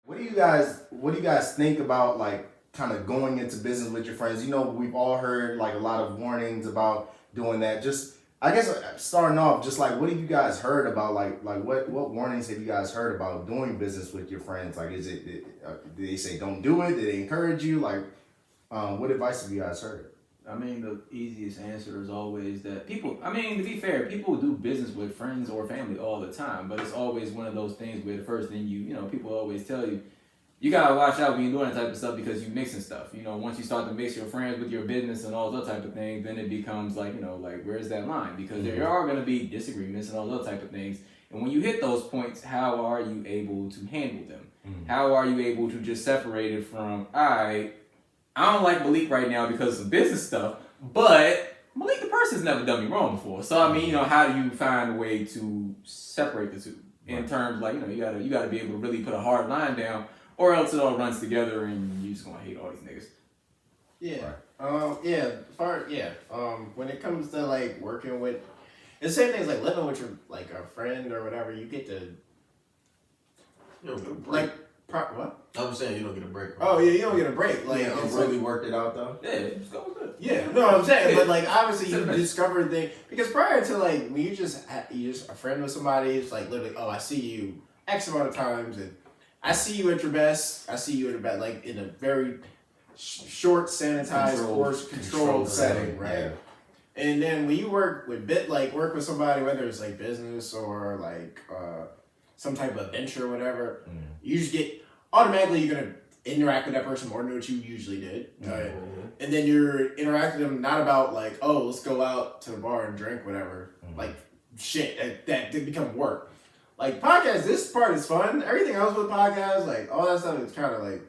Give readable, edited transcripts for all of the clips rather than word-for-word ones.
What do you guys think about like kind of going into business with your friends? You know, we've all heard like a lot of warnings about doing that. Just I guess starting off, just like what have you guys heard about like what warnings have you guys heard about doing business with your friends? Like, do they say don't do it? Do they encourage you? Like, what advice have you guys heard? I mean, the easiest answer is always that people, I mean, to be fair, people do business with friends or family all the time, but it's always one of those things where the first thing people always tell you, you gotta watch out when you're doing that type of stuff because you're mixing stuff. You know, once you start to mix your friends with your business and all that type of things, then it becomes like, where's that line? Because there are gonna be disagreements and all those type of things. And when you hit those points, how are you able to handle them? How are you able to just separate it from, all right, I don't like Malik right now because of some business stuff, but Malik the person's never done me wrong before. So I mean, how do you find a way to separate the two in terms like you gotta be able to really put a hard line down, or else it all runs together and you just gonna hate all these niggas. Yeah. When it comes to like working with, it's the same thing as like living with your like a friend or whatever. You get to what? I'm saying you don't get a break. Oh yeah, you don't get a break. Like it's really worked it out though. Yeah, just go with it. Yeah, no, I'm saying, but like obviously you discover things because prior to like when you just a friend with somebody, it's like literally, I see you X amount of times and I see you at your best. I see you at your best, like in a very short, sanitized, controlled setting, right? Yeah. And then when you work with somebody, whether it's like business or like some type of venture or whatever, you just get automatically you're gonna interact with that person more than what you usually did, right? And then you're interacting with them not about like, let's go out to the bar and drink, whatever. Like shit that did become work. Like podcasts, this part is fun. Everything else with podcasts, like all that stuff is kind of like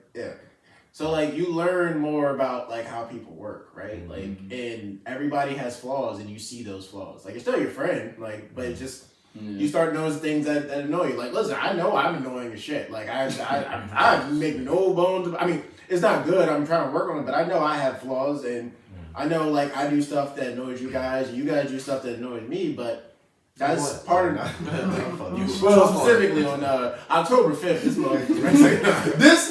So like you learn more about like how people work, right? Like and everybody has flaws, and you see those flaws. Like it's still your friend, like but it's just. You start noticing things that annoy you. Like, listen, I know I'm annoying as shit. Like, I make no bones. I mean, it's not good. I'm trying to work on it, but I know I have flaws, and I know, like, I do stuff that annoys you guys, and you guys do stuff that annoys me, but that's part of specifically on October 5th, this month.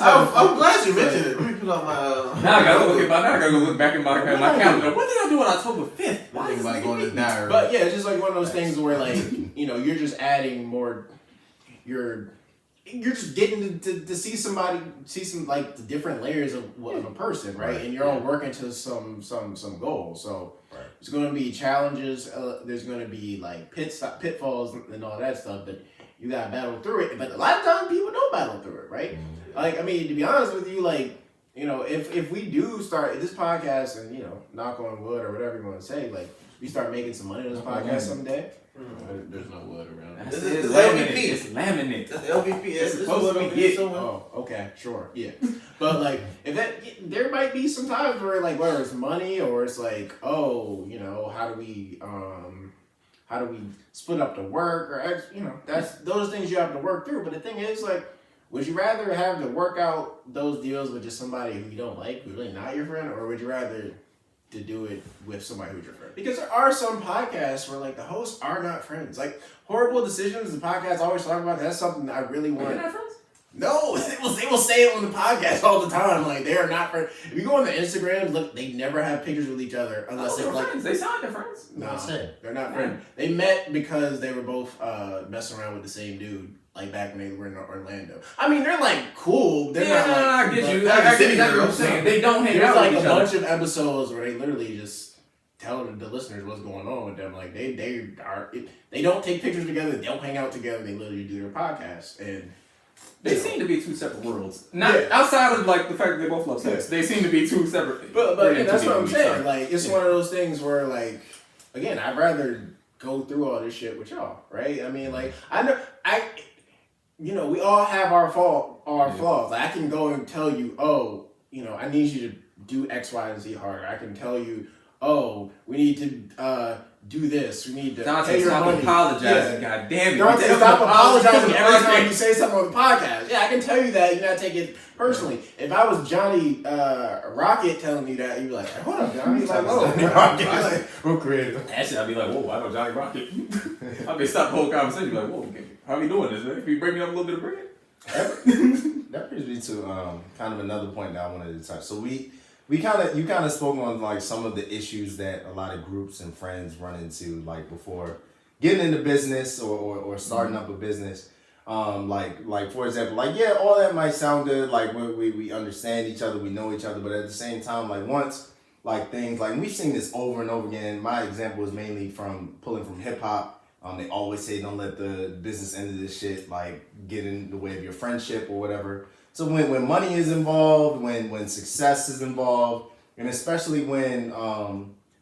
I'm glad you mentioned it. Let me put on my... Now I gotta go look back at my calendar. What did I do on October 5th? Why is like going to the diary? But yeah, it's just like one of those things where like, you're just adding more, you're just getting to see some like the different layers of a person, right? And you're all working to some goal. So there's going to be challenges. There's going to be like pitfalls and all that stuff. But you got to battle through it. But a lot of times people don't battle through it, right? Like I mean, to be honest with you, like if we do start this podcast and knock on wood or whatever you want to say, like we start making some money on this podcast someday. There's no wood around. This is LVP. It's laminate. That's LVP. It's supposed to be it. Oh, okay, sure, yeah. But like, there might be some times where like whether it's money or it's like, how do we split up the work or that's those things you have to work through. But the thing is like, would you rather have to work out those deals with just somebody who you don't like, who's really not your friend, or would you rather to do it with somebody who's your friend? Because there are some podcasts where like the hosts are not friends. Like Horrible Decisions, the podcast I always talk about, that's something I really want. They're not friends? No, they will say it on the podcast all the time. Like they are not friends. If you go on the Instagram, look, they never have pictures with each other unless they're like friends. They sound they're friends. No, they're not friends. They met because they were both messing around with the same dude. Like back when they were in Orlando. I mean, they're like cool. They're not like, I get you. I get exactly what I'm saying. They don't hang out like with each a other. bunch of episodes where they literally just tell the listeners what's going on with them. Like they don't take pictures together. They don't hang out together. They literally do their podcast and. They seem to be two separate worlds. Not outside of like the fact that they both love sex. They seem to be two separate. But that's what I'm saying. Like it's one of those things where like again, I'd rather go through all this shit with y'all, right? I mean, like we all have our flaws. Like I can go and tell you, I need you to do X, Y, and Z harder. I can tell you, we need to do this. We need to pay your money. Apologizing. God damn it. Dante, stop apologizing every time you say something on the podcast. Yeah, I can tell you that. You gotta take it personally. If I was Johnny Rocket telling you that, you'd be like, hold up, Johnny. He's like, Rocket. Real creative. Actually, I'd be like, whoa, I know Johnny Rocket. I'd be stop the whole conversation. Like, whoa, how we doing this, man? Can you bring me up a little bit of bread? that brings me to kind of another point that I wanted to touch. So you kind of spoke on like some of the issues that a lot of groups and friends run into like before getting into business or starting up a business. Like for example, like yeah, all that might sound good. Like we understand each other, we know each other, but at the same time, like once like things like we've seen this over and over again. My example is mainly from pulling from hip hop. They always say don't let the business end of this shit like get in the way of your friendship or whatever. So when money is involved, when success is involved, and especially when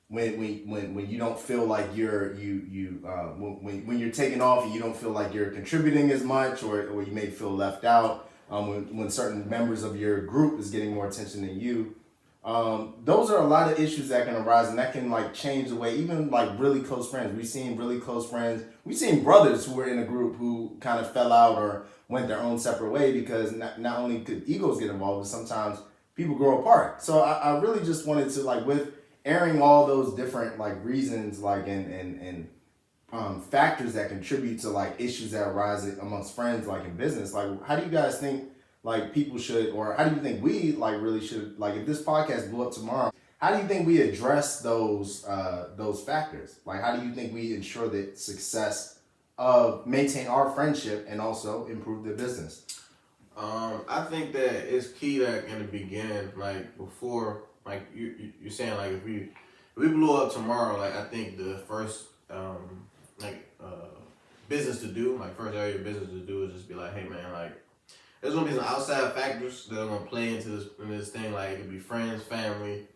you don't feel like when you're taking off and you don't feel like you're contributing as much or you may feel left out, when certain members of your group is getting more attention than you. Those are a lot of issues that can arise and that can like change the way, even like really close friends. We've seen really close friends. We've seen brothers who were in a group who kind of fell out or went their own separate way because not only could egos get involved, but sometimes people grow apart. So I really just wanted to like with airing all those different like reasons like and factors that contribute to like issues that arise amongst friends like in business. Like how do you guys think like people should, or how do you think we like really should, like if this podcast blew up tomorrow, how do you think we address those factors? Like how do you think we ensure the success of maintain our friendship and also improve the business? I think that it's key that in the beginning, like before, like you're saying, like if we blew up tomorrow, like I think the first business to do, like first area of business to do is just be like, hey man, like there's gonna be some outside factors that are gonna play into this thing. Like it could be friends, family,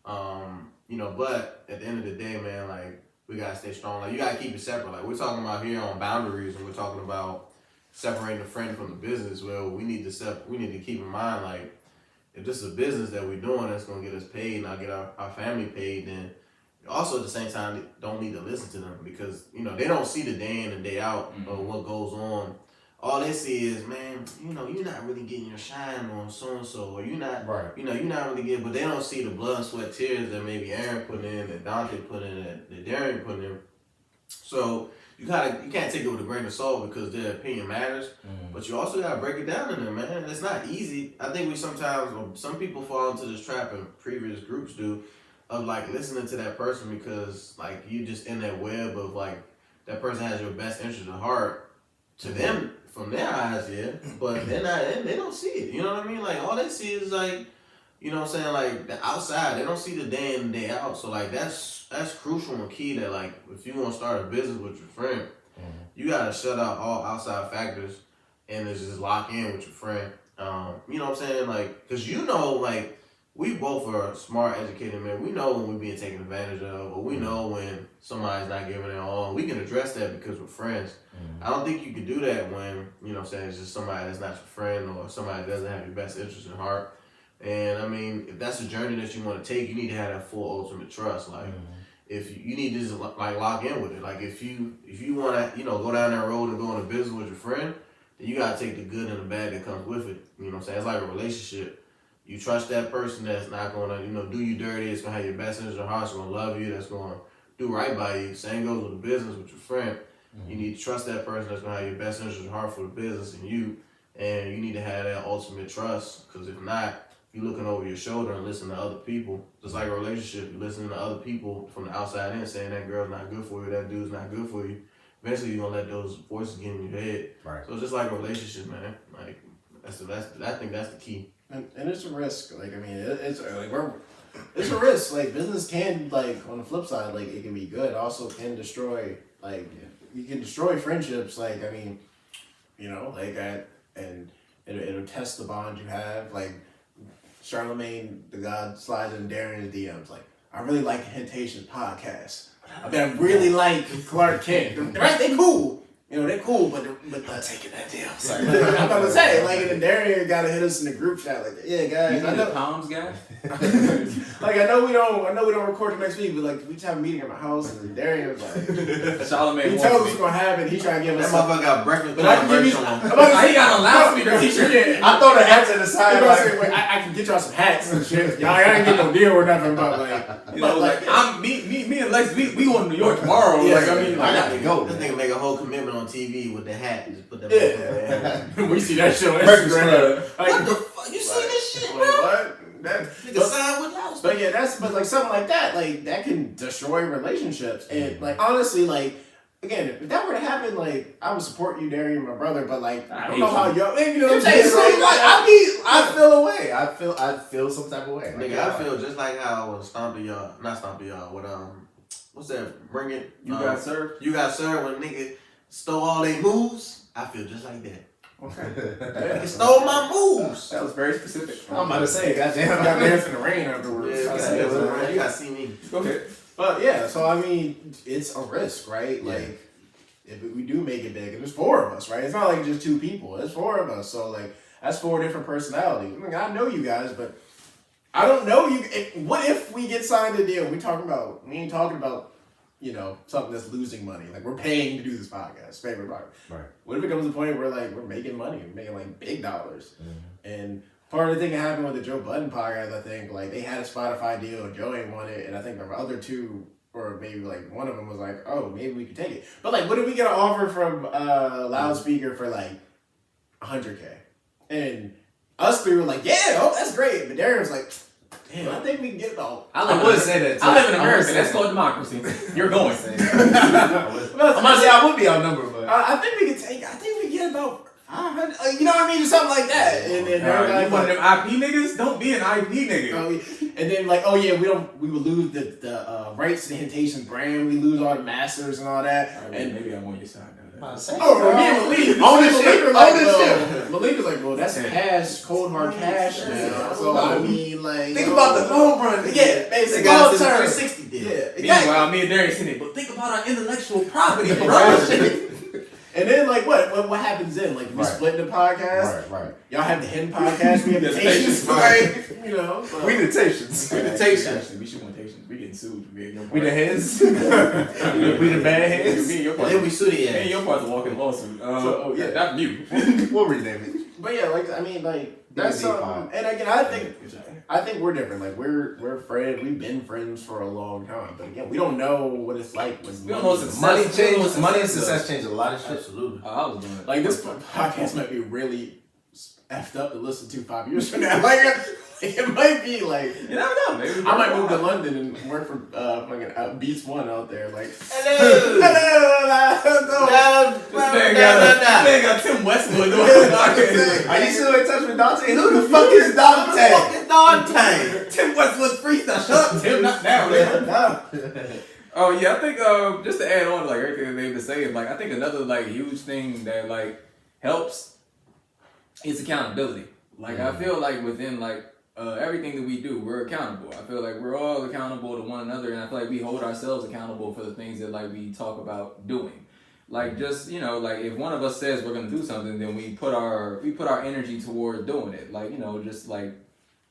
But at the end of the day, man, like we gotta stay strong. Like you gotta keep it separate. Like we're talking about here on boundaries, and we're talking about separating the friend from the business. Well, we need to keep in mind like if this is a business that we're doing that's gonna get us paid, and I'll get our family paid, then also at the same time don't need to listen to them because they don't see the day in and day out of what goes on. All they see is, man, you're not really getting your shine on so-and-so, or you're not, right. You're not really getting, but they don't see the blood, sweat, tears that maybe Aaron put in, that Dante put in, that Darian put in. So you can't take it with a grain of salt because their opinion matters, but you also gotta break it down to them, man. It's not easy. I think some people fall into this trap, and previous groups do, of like listening to that person because like you just in that web of like that person has your best interest at heart. To them, from their eyes, yeah, but they don't see it. You know what I mean? Like all they see is like, like the outside. They don't see the day in and day out. So like that's crucial and key that like if you want to start a business with your friend, you gotta shut out all outside factors and just lock in with your friend. You know what I'm saying? Like, cause like we both are smart, educated men. We know when we're being taken advantage of, or we know when somebody's not giving it all. We can address that because we're friends. I don't think you can do that when, it's just somebody that's not your friend or somebody that doesn't have your best interest in heart. And I mean, if that's a journey that you want to take, you need to have that full ultimate trust. Like, if you need to just like lock in with it. Like, if you want to, go down that road and go into business with your friend, then you got to take the good and the bad that comes with it. You know what I'm saying? It's like a relationship. You trust that person that's not going to, do you dirty. It's going to have your best interest in heart. It's going to love you. That's going to do right by you. Same goes with the business with your friend. You need to trust that person that's going to have your best interest in heart for the business and you. And you need to have that ultimate trust. Because if not, you're looking over your shoulder and listening to other people. Just like a relationship, you're listening to other people from the outside in saying that girl's not good for you, that dude's not good for you. Eventually, you're going to let those voices get in your head. Right. So it's just like a relationship, man. Like, I think that's the key. And it's a risk. Like, I mean, it's a risk. Like, business can, like, on the flip side, like, it can be good. Also can destroy, like, you can destroy friendships. Like, I mean, and it'll test the bond you have. Like, Charlemagne, the God, slides in Darian's DMs. Like, I really like Hentations podcast. I mean, I really like Clark Kent. The rest, they cool. They're cool, but not taking that deal. I'm about to say, like, and then Darian gotta hit us in the group chat, like, yeah, guys. You the Palms guy? Like, I know we don't record the next week, but like, we just have a meeting at my house, and then Darian was like, Charlemagne. He tells us what's gonna happen. He trying to give us. That motherfucker got breakfast. But I can give you. He got a loudspeaker t-shirt. I throw the hats to the side. I can get y'all some hats and shit. Y'all ain't get no deal or nothing, but like, I'm me and Lex. We going to New York tomorrow. Yeah, like, I mean, I got to go. This nigga make a whole commitment on TV with the hat. Just Put that motherfucker. We see that shit on Breakfast Instagram. Club. Like, What the fuck? You see this shit, bro? what? That, Nigga signed with house. but yeah, but like something like that, like that can destroy relationships. And like honestly, like again, if that were to happen, like I would support you, Darian, my brother. But like I don't know how you know what I'm saying. So, like, I feel away. I feel some type of way. Nigga, I feel just like how I was stomping y'all. Not stomping y'all. With what's that? Bring it. You got served. You got served when a nigga stole all they moves. I feel just like that. Nigga stole my moves. That was very specific. I'm about to say, goddamn, I got dance in the rain afterwards. Yeah, you gotta see me. Go ahead. But yeah, so I mean, it's a risk, right? Yeah. Like, if we do make it big, and there's 4 of us, right? It's not like just 2 people. It's 4 of us. So like, that's 4 different personalities. I mean, I know you guys, but I don't know you. What if we get signed a deal? We ain't talking about, you know, something that's losing money. Like we're paying to do this podcast, favorite podcast. Right. What if it comes to the point where like we're making money, we're making like big dollars, and part of the thing that happened with the Joe Budden podcast, I think, like they had a Spotify deal and Joe ain't want it, and I think the other 2, or maybe like one of them was like, oh, maybe we could take it. But like, what if we get an offer from Loudspeaker for like $100K, and us 3 were like, yeah, oh, that's great, but Darren was like, damn, I think we can get it all. I would say that. I live in America. That's called democracy. You're going. I'm gonna say I would be outnumbered, but I think we could take. I think we get about 500. You know what I mean? Just something like that. And then You one of them IP niggas? Don't be an IP nigga. and then like, oh yeah, we would lose the rights to the Hentations brand. We lose all the masters and all that. Right, and maybe I'm on your side now. me and Malik. Malik was like, well, that's cash, cold hard cash. So I mean, like, think about the long run. Yeah, basically Got long term. 360 deal. Yeah, exactly. Meanwhile, me and Darius in it, but think about our intellectual property, bro. And then like what happens then? Like we split the podcast. Right. Y'all have the Hen podcast. We have the Hentations, right? You know, so. We the Hentations. Actually, we should want Hentations. We getting sued. We the heads. We the bad heads. Me and your And part. then we sued it. Me and your part's a walking lawsuit. Yeah. Not you. We'll rename it. But yeah, like I mean, like that's D&D and again, I think we're different. Like we're friends. We've been friends for a long time. But again, we don't know what it's like when We don't know success. Money We don't know what money and success success change a lot of shit. Absolutely. I was doing it. like this podcast might be really effed up to listen to 5 years from now. Like it might be like You never know. Maybe I might move to London and work for fucking Beats One out there. Like Hello. This man got Tim Westwood doing the Are you still in touch with Dante? Who the fuck is Dante? Fucking Dante. Tim Westwood freestyle. Shut up, Tim. Not now, man. Oh yeah, I think just to add on to like everything they've been saying, like I think another like huge thing that like helps is accountability. Like I feel like within like everything that we do, we're accountable. I feel like we're all accountable to one another, and I feel like we hold ourselves accountable for the things that like we talk about doing. Like just like if one of us says we're gonna do something, then we put our energy towards doing it. Like just like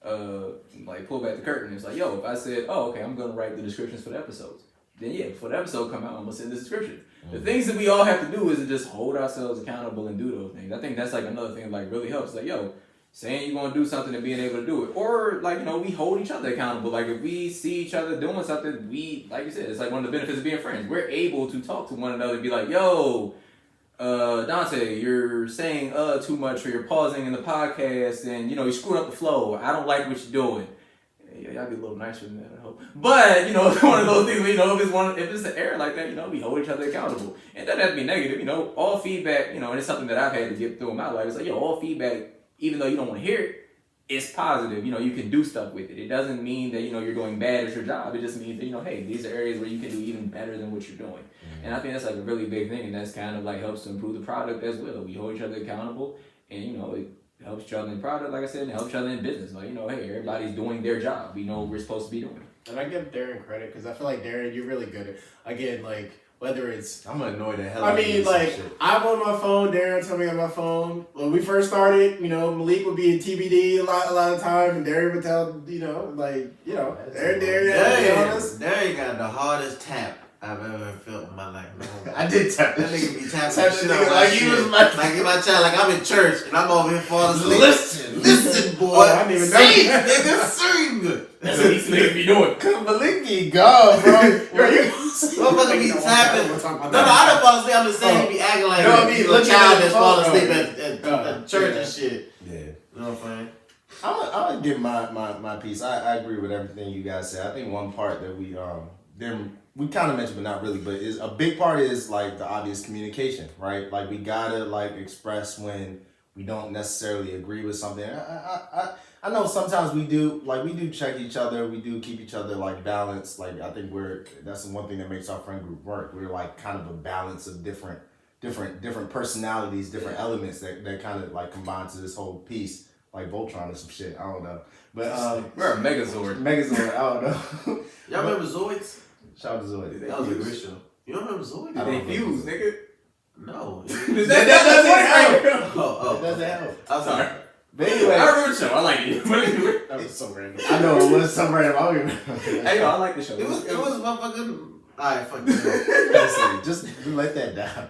pull back the curtain. It's like, yo, if I said, oh okay, I'm gonna write the descriptions for the episodes, then yeah, before the episode come out, I'm gonna send the description. The things that we all have to do is to just hold ourselves accountable and do those things. I think that's like another thing that like really helps. Like yo, saying you're gonna do something and being able to do it, or like we hold each other accountable. Like if we see each other doing something, we like you said, it's like one of the benefits of being friends. We're able to talk to one another and be like, yo, Dante, you're saying too much, or you're pausing in the podcast, and you screwing up the flow. I don't like what you're doing. Yeah, y'all be a little nicer than that, I hope. But it's one of those things where, if it's an error like that, we hold each other accountable. And it doesn't have to be negative, all feedback, and it's something that I've had to get through in my life. It's like, all feedback, even though you don't want to hear it, it's positive. You can do stuff with it. It doesn't mean that, you're doing bad at your job. It just means that, hey, these are areas where you can do even better than what you're doing. And I think that's like a really big thing, and that's kind of like helps to improve the product as well. We hold each other accountable, and it helps each other in product, like I said, and helps each other in business. Like, hey, everybody's doing their job. We know what we're supposed to be doing. And I give Darren credit because I feel like Darren, you're really good at, again, like, whether it's... I'm gonna annoy the hell I out of you. mean, like, I'm on my phone, Darren tell me on my phone. When we first started, Malik would be in TBD a lot of time, and Darren would tell, Darren, There you got the hardest tap I've ever felt in my life. No. I did tap That nigga be tapping Tap shit the on nigga my like shit. he was my- Like in my child, like I'm in church and I'm over here falling asleep. Listen, boy. Oh, I didn't even know Sing, that. nigga, sing. That's what these niggas be doing. Maliki, go, bro. Motherfucker be tapping. No, I don't fall asleep. I'm just saying he be acting like No, I a mean, little looking child at that's the falling phone. asleep at church and shit. Yeah. You know what I'm saying? I'm gonna give my piece. I agree with everything you guys said. I think one part that we kind of mentioned, but not really, but is a big part is like the obvious communication, right? Like we gotta like express when we don't necessarily agree with something. I know sometimes we do check each other, we do keep each other like balanced. Like I think that's the one thing that makes our friend group work. We're like kind of a balance of different personalities, different elements that kind of like combine to this whole piece. Like Voltron or some shit, I don't know. But We're a Megazord. Megazord, I don't know. Y'all remember Zoids? Shout out to Zoid. That was a great show. You don't remember Zoids? I don't They fuse, nigga. No. That doesn't help. Oh. It doesn't help. I'm sorry. But anyway, I remember the show. I like it. That was so random. I know it was some random. I don't even Hey, yo, I like the show. It was motherfucking. Alright, fuck this. Listen, just let that down.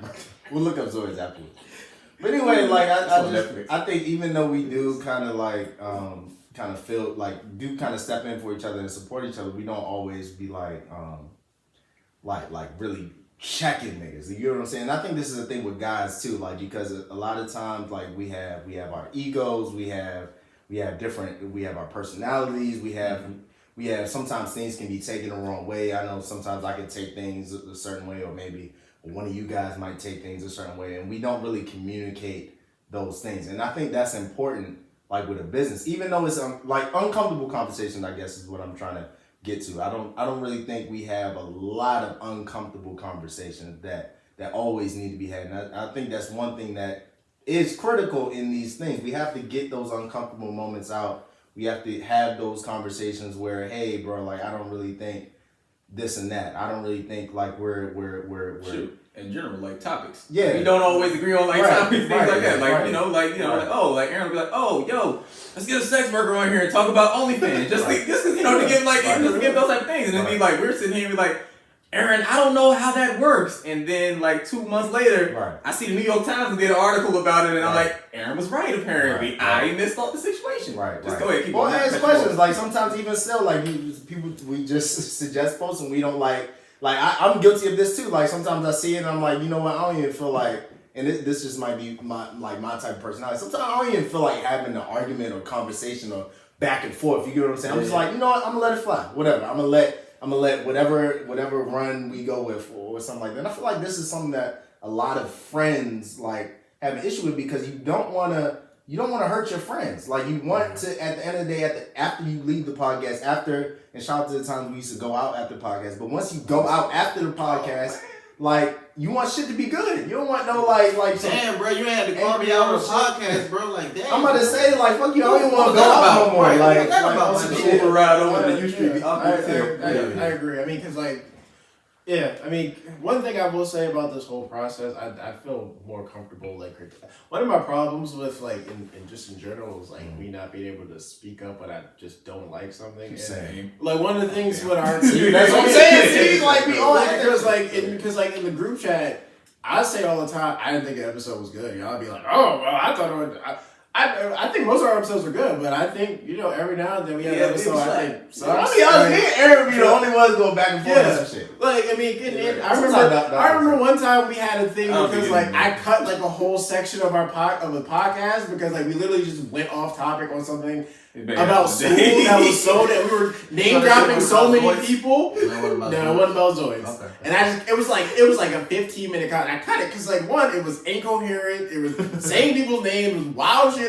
We'll look up Zoids afterwards. But anyway, like I think even though we do kind of like kind of feel like do kind of step in for each other and support each other, we don't always be like really checking niggas. You know what I'm saying? And I think this is a thing with guys too, like because a lot of times like we have our egos, we have our personalities, we have sometimes things can be taken the wrong way. I know sometimes I can take things a certain way, or maybe one of you guys might take things a certain way, and we don't really communicate those things. And I think that's important, like with a business, even though it's like uncomfortable conversations, I guess is what I'm trying to get to. I don't really think we have a lot of uncomfortable conversations that always need to be had. And I think that's one thing that is critical in these things. We have to get those uncomfortable moments out. We have to have those conversations where, hey, bro, like I don't really think this and that. I don't really think like we're Shoot. In general, like topics. Yeah. We don't always agree on like topics, things like that. Like, right. you know, like Aaron will be like, oh, yo, let's get a sex worker on here and talk about OnlyFans. Just you know, to give like, just to give those type of things. And then be like, we're sitting here and be like, Aaron, I don't know how that works. And then like 2 months later, I see the New York Times did an article about it, and I'm like, Aaron was right apparently. I misthought the situation. Just go ahead, keep Well, going. ask questions. Like sometimes even still, like we just suggest posts and we don't like I'm guilty of this too. Like sometimes I see it and I'm like, you know what? I don't even feel like, and this just might be my type of personality. Sometimes I don't even feel like having an argument or conversation or back and forth. You get what I'm saying? I'm just like, you know what? I'm gonna let it fly. Whatever. I'm gonna let whatever run we go with or something like that. And I feel like this is something that a lot of friends like have an issue with because you don't want to hurt your friends. Like you want to, at the end of the day, after you leave the podcast, and shout out to the times we used to go out after the podcast, but once you go out after the podcast, like you want shit to be good. You don't want no like damn, bro, you had to call me out on the podcast, bro. Like, damn. I'm about to say like fuck you. I don't even want to go out no more. Right, Like about some my shit. Uber ride over to U Street. I agree. I mean, because like, yeah, I mean, one thing I will say about this whole process, I feel more comfortable. Like, one of my problems with like, in general, is like me not being able to speak up when I just don't like something. Same. Like one of the things with our That's what I'm saying. See, like we all because like in the group chat, I say all the time, I didn't think the episode was good. Y'all be like, oh, well, I thought it was. I think most of our episodes are good, but I think, you know, every now and then we have an episode I think sucks. I mean, I was Aaron be the only ones going back and forth on some shit. Like, I mean, I remember one time we had a thing because like I cut like a whole section of of the podcast because like we literally just went off topic on something about school that was so that we were name dropping so many people. No, it wasn't about Zoids. Okay. And it was like a 15-minute cut. And I cut it because like one, it was incoherent. It was saying people's names, it was wild shit.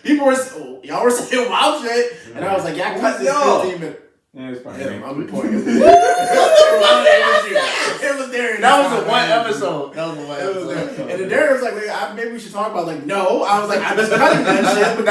Y'all were saying wild shit, and I was like, yeah, I cut this 15 minutes. Yeah, it's fine. I'm reporting. It was Darren. That was the one episode. And then Darren was like, maybe we should talk about like, no. I was like, I'm just cutting that shit. But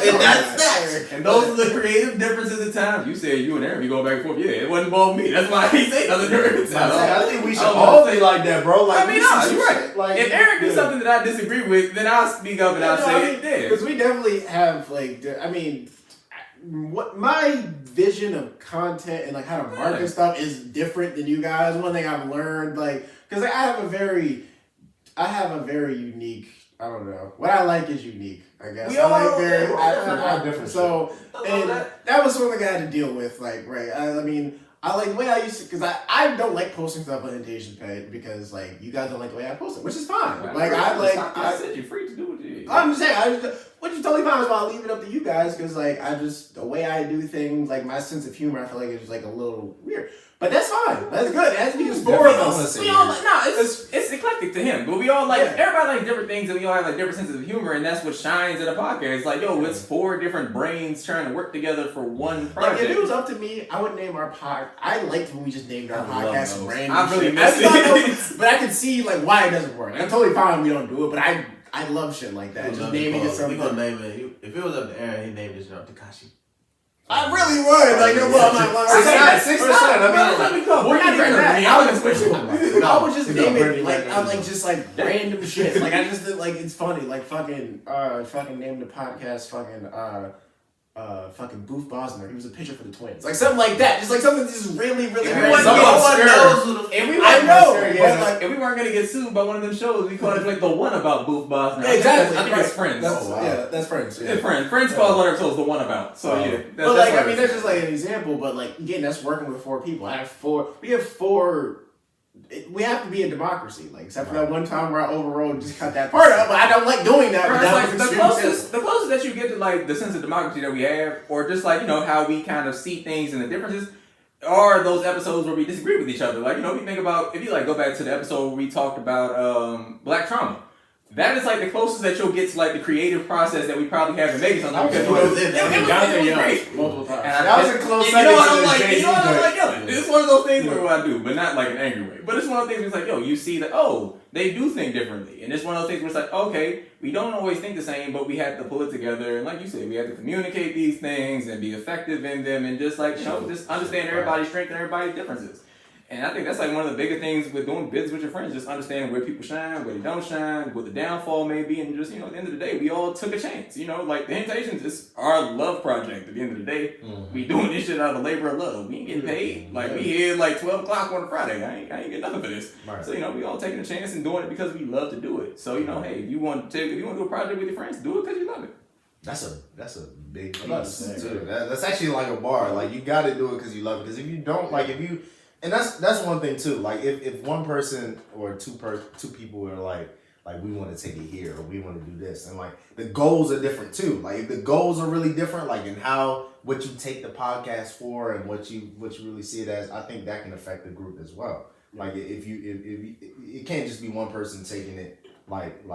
and that's that. And those are the creative differences at times. You said you and Aaron be going back and forth. Yeah, it wasn't involved me. That's why he said nothing during the time. I think we should all be like that, bro. Like, I mean, no, you're right. Like, if Aaron do something that I disagree with, then I'll speak up and I'll say it. Because we definitely have like, I mean, what my vision of content and like how to market stuff is different than you guys. One thing I've learned, like, because I have a very unique. I don't know. What I like is unique. I guess We all I different. So and that was something I had to deal with. Like, right. I mean. I like the way I used to, because I don't like posting stuff on Hentations page because like you guys don't like the way I post it, which is fine. Like I said you're free to do what you do. I'm just saying, which is totally fine. So I'll leave it up to you guys because like the way I do things, like my sense of humor, I feel like it's like a little weird. But that's fine. That's good. It has to be just four of us. We all it's eclectic to him, but we all like everybody likes different things, and we all have like different senses of humor, and that's what shines in a podcast. It's like, yo, it's 4 different brains trying to work together for one project. Like if it was up to me, I would name our pod. I liked when we just named our podcast random. I really shit. miss it, but I can see like why it doesn't work. I'm totally fine we don't do it, but I love shit like that. Just naming it something. We gonna name it. If it was up to Aaron, he named this job Takashi. I really would. Like, no, well, I'm not 6 9. I mean, we're not doing that. I would just name it like random shit. Like I just did, like it's funny. Like fucking name the podcast fucking Booth Bosner. He was a pitcher for the Twins. Like something like that. Just like something just really Everyone knows who the I know. But like, if we weren't gonna get sued by one of them shows, we called it like the one about Booth Bosner. Exactly. I think it's Friends. Yeah, that's Friends. Yeah. It's Friends. Friends calls one of their shows the one about. So yeah. But like, I mean, that's just like an example. But like, again, that's working with 4 people. We have 4. We have to be a democracy, like except for that one time where I overrode and just cut that part out. But I don't like doing that. But that like, the closest that you get to like the sense of democracy that we have, or just like how we kind of see things and the differences, are those episodes where we disagree with each other. Like we think about if you like go back to the episode where we talked about Black trauma. That is like the closest that you'll get to like the creative process that we probably have in Vegas. On it was great. Multiple times. That was a close second. You know what I'm like? It's one of those things where I do, but not like an angry way. But it's one of those things where it's like, you see that, they do think differently. And it's one of those things where it's like, okay, we don't always think the same, but we have to pull it together. And like you said, we have to communicate these things and be effective in them and just like, just understand everybody's strength and everybody's differences. And I think that's like one of the bigger things with doing business with your friends, just understanding where people shine, where they don't shine, what the downfall may be, and just, at the end of the day, we all took a chance. Like the Hentations is our love project at the end of the day. Mm-hmm. We doing this shit out of labor of love. We ain't getting paid. Like we here like 12 o'clock on a Friday. I ain't getting nothing for this. Right. So, we all taking a chance and doing it because we love to do it. So, hey, if you want to do a project with your friends, do it because you love it. That's a big piece too. That's actually like a bar. Like you got to do it because you love it. Because if you don't, and that's one thing too. Like if one person or two people are like we want to take it here or we want to do this, and like the goals are different too. Like if the goals are really different, like in what you take the podcast for and what you really see it as, I think that can affect the group as well. Like if it can't just be one person taking it like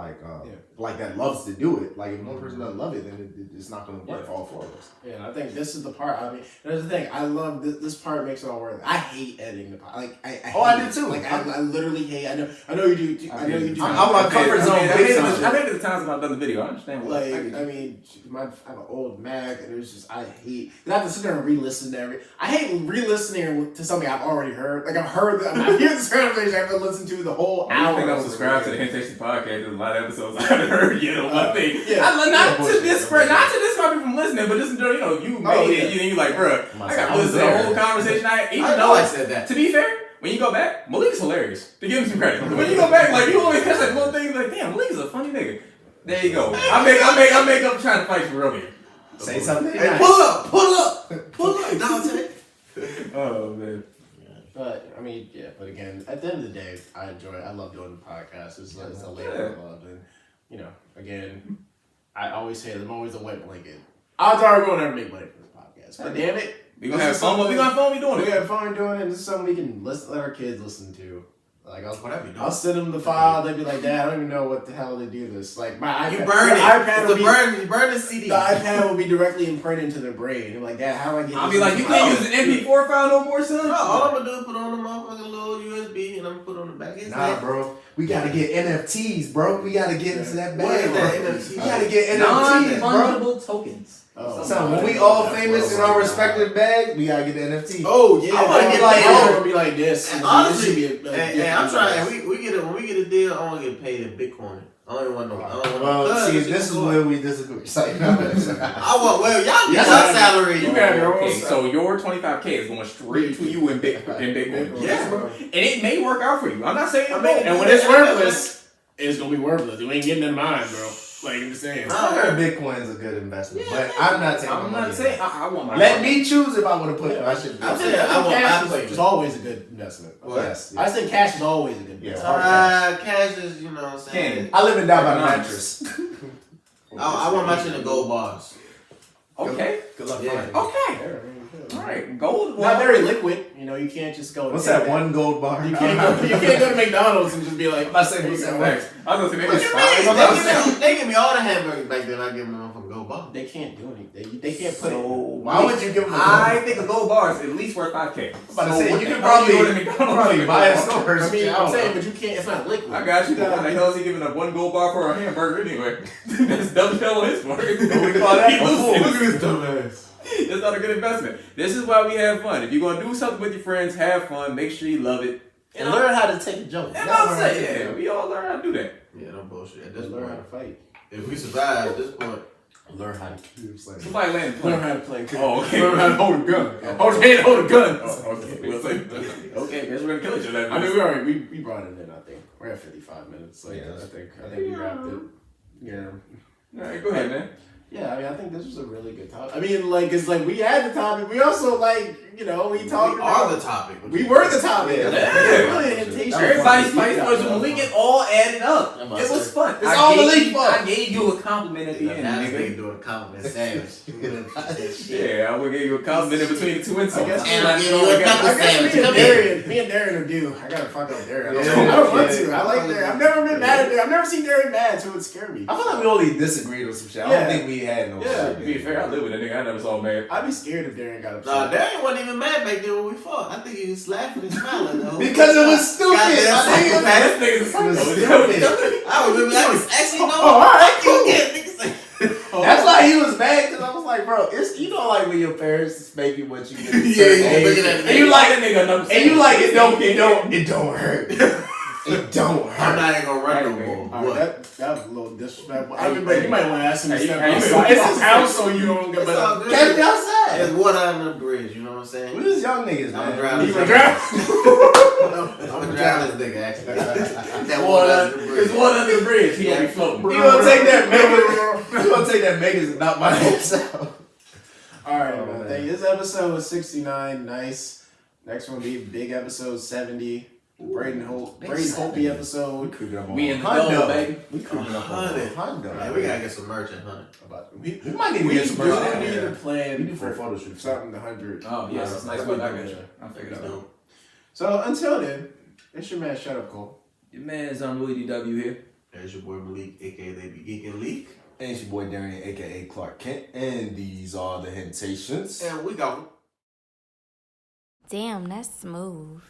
that loves to do it. Like if one person doesn't love it, then it's not going to work for all 4 of us. Yeah, and I think this is the part. I mean, there's the thing. I love this part. Makes it all worth it. I hate editing the podcast. Like I do too. Like I literally hate. I know you do. I know you do. I'm my comfort zone. I think the times when I've done the video, I understand what. I mean, I have an old Mac, and it was just I hate. I have to sit there and re-listen to every. I hate re-listening to something I've already heard. Like I've heard. I hear this conversation. I have to listen to the whole hour. I think I'm subscribed to the Hentations podcast. There's a lot of episodes I haven't heard yet on my thing. Not to discourage people from listening, but just you made it. You like, bro, I got to listen to the whole conversation. I know I said that. To be fair, when you go back, Malik's hilarious. To give him some credit. When you go back, like you always catch that one thing, like, damn, Malik is a funny nigga. There you go. I make up trying to fight for real here. Say something. Hey, pull up, Dante. Oh man. But I mean, but again, at the end of the day, I love doing the podcast. It's a labor of love, and again, I always say I'm always a wet blanket. Odds are we won't ever make money from this podcast, but damn it, we gonna have fun. We gonna have fun. We doing it. We have fun doing it. This is something we can let our kids listen to. Like I'll send them the file. They'd be like, "Dad, I don't even know what the hell they do this." Like my iPad, you burn the CD. The iPad will be directly imprinted into their brain. I'm like, "Dad, how do I get?" I'll be like, "You can't use an MP4 file no more, son." No, all I'm gonna do is put on the motherfucking little USB, and I'm gonna put on the back. Nah, bro. We gotta get NFTs, bro. We gotta get into that bag. NFT? We gotta get NFTs, bro. Non-fungible tokens. So when we all famous in our respective bag, we gotta get the NFT. Oh yeah, I wanna get like be like this. And honestly, I'm trying. When we get a deal, I want to get paid in Bitcoin. I don't even want no. I don't want Well, no. see, this is where we disagree. It's like, no, I want. Well, y'all get Yeah. your salary. You got your own Okay, salary. so your 25K is going straight to you in Bitcoin. Yeah. And it may work out for you. I'm not saying it I mean, won't. And when it's worthless, it's gonna be worthless. You ain't getting in mine, bro. Like I'm just saying. I heard Bitcoin's a good investment, but I'm not taking. I'm my not money saying in. I want my Let me choose if I want to put my shit. I'm saying I want my cash play. is always a good investment. What? Yes. I think cash is always a good investment. Cash is, you know what I'm saying. Candy. I live and die by the mattress. I want my shit in gold bars. Okay. Good luck Yeah. finding it. Okay. Yeah, I mean, good. All right. Gold. Not very liquid. You know, you can't just go. What's and that take one gold bar? You can't go. You can't go to McDonald's and just be like, I'm not saying what's that one. Thanks. I was gonna say maybe What it's you fine. mean? They give me all the hamburgers back then. I give them from gold bar. They can't do anything. They can't put So it. Why would you give them? I think a gold bar is at least worth 5K. I'm about to say, what you the could hell probably, you go to McDonald's probably with a buy a gold bar? store. I mean, I'm saying, but you can't. It's not liquid. I got you. Why the hell is he giving up one gold bar for a hamburger anyway? That's double hell on his part. What we call that? He loses. Look at this dumbass. It's not a good investment. This is why we have fun. If you're gonna do something with your friends, have fun. Make sure you love it. And learn how to take a joke. And I'll say, yeah, we all learn how to do that. Yeah, no bullshit. At this Just learn how point, to fight. if we survive at this point, Learn how to kill. Somebody land the Learn plane. how to play. Oh, okay. Learn how to hold a gun. Hold your hand, hold a gun. Oh, okay. We'll say, okay, guess we're gonna kill each other. I mean, we already we brought it in. I think we're at 55 minutes. Like, Yeah. I think we wrapped it. Yeah. All right, go ahead, man. Yeah, I mean, I think this was a really good topic. I mean, like, it's like we had the topic. We also, like, you know, we talked we about. are the topic. We were the topic. Yeah. Really, Hentations. Everybody's fighting for the link. It all added up. I'm It about to was say. fun. It's all the link I fault. gave you a compliment at the end, Now this nigga. nigga doing a compliment sandwich. Yeah, I will give you a compliment in between the two insults. I guess- And I give you a I couple guess sandwich. me and Come here. Darren are due. I gotta fuck up Darren. Yeah, I don't want yeah. to. I like Darren. I've never been mad at Darren. I've never seen Darren mad, so it would scare me. I feel like we only disagreed on some shit. I Yeah. don't think we had no Yeah. shit. To be fair, I live with that nigga. I never saw him mad. I'd be scared if Darren got upset. Nah, Darren wasn't even mad back then when we fought. I think he was laughing and smiling though. Because it was stupid. Goddamn I think it psychopath. This nigga's a It was psycho. stupid. I remember I was actually no. Oh, all right, cool. That's why he was mad, because I was like, bro, it's, you know, like when your parents make you what you did. Yeah, you look at that and you like that nigga number and you like it don't hurt. It don't I'm hurt. not even gonna run no more. All What? right, that was a little disrespectful. I mean, but you might want to ask him to Hey, step hey, up. hey, It's his house, so you don't get. It's all But good. Catch me outside. There's water under the bridge, you know what I'm We saying? was young niggas, I'm man. drowning. you gonna drown. I'm gonna drown this nigga actually. That water Water, under the there's bridge. water under the bridge. He gonna be floating. You gonna take that Megan? You gonna take that Megan's and knock my ass out? All right, Oh, man. man. Thank you. This episode was 69. Nice. Next one will be big episode 70. Braden Holtby episode. We in the double, baby. We creeping up on 100. Hundo. Man, we gotta get some merch in 100. We might need to we get some do merch. need Yeah. to plan We do for a for photo shoot. something 100. Oh, yes, it's nice weather. I got you. I'll figure it out. So until then, it's your man. Shut up, Cole. Your man's on Willie DW here. There's your boy Malik, aka They Be Geeking Leak. And it's your boy Darian, aka Clark Kent, and these are the Hentations. And we got Damn, that's smooth.